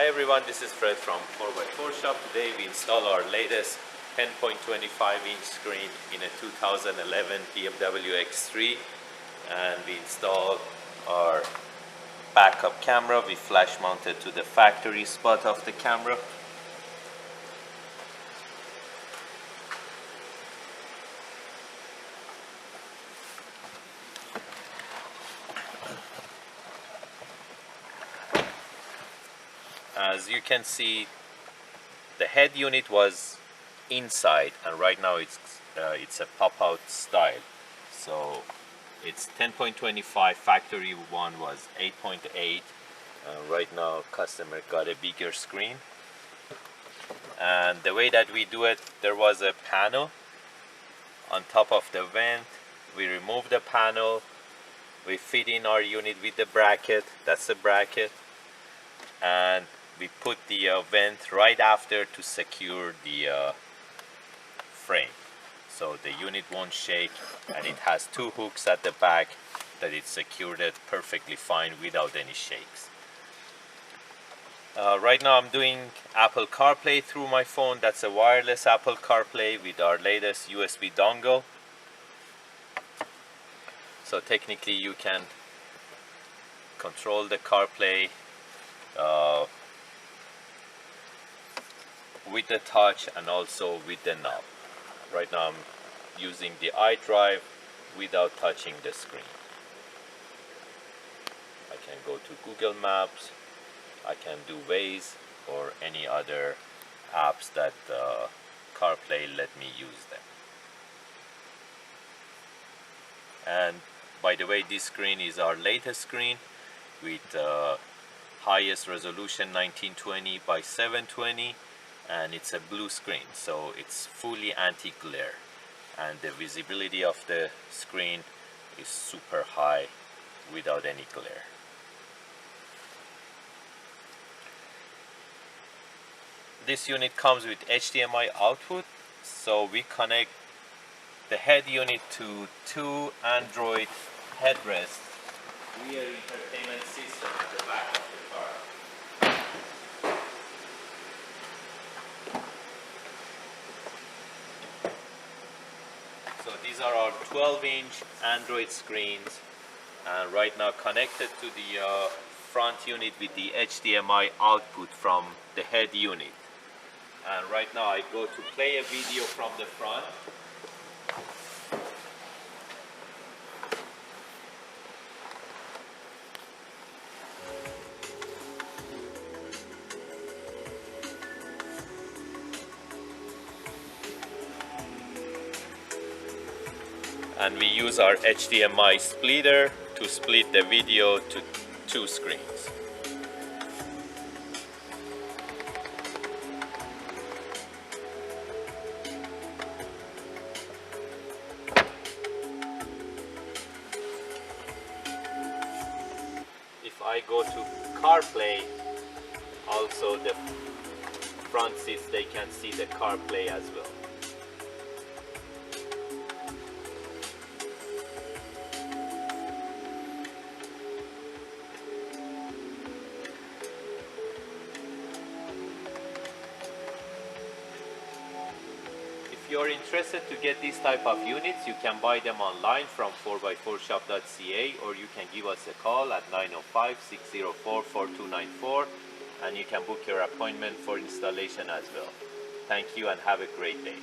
Hi everyone, this is Fred from 4x4 Shop. Today we install our latest 10.25-inch screen in a 2011 BMW X3, and we installed our backup camera. We flash mounted to the factory spot of the camera. As you can see, the head unit was inside, and right now it's a pop-out style. So it's 10.25, factory one was 8.8. Right now customer got a bigger screen, and the way that we do it, there was a panel on top of the vent. We remove the panel, we fit in our unit with the bracket, that's the bracket, and we put the vent right after to secure the frame, so the unit won't shake, and it has two hooks at the back that it secured it perfectly fine without any shakes. Right now I'm doing Apple CarPlay through my phone. That's a wireless Apple CarPlay with our latest USB dongle. So technically you can control the CarPlay with the touch and also with the knob. Right now I'm using the iDrive without touching the screen. I can go to Google Maps, I can do Waze or any other apps that CarPlay let me use them. And by the way, this screen is our latest screen with highest resolution 1920 by 720, and it's a blue screen, so it's fully anti-glare, and the visibility of the screen is super high without any glare. This unit comes with HDMI output, so we connect the head unit to two Android headrests rear entertainment system at the back of the car. So these are our 12-inch Android screens, and right now connected to the front unit with the HDMI output from the head unit. And right now I go to play a video from the front. And we use our HDMI splitter to split the video to two screens. If I go to CarPlay, also the front seats, they can see the CarPlay as well. If you're interested to get these type of units, you can buy them online from 4x4shop.ca, or you can give us a call at 905-604-4294, and you can book your appointment for installation as well. Thank you and have a great day.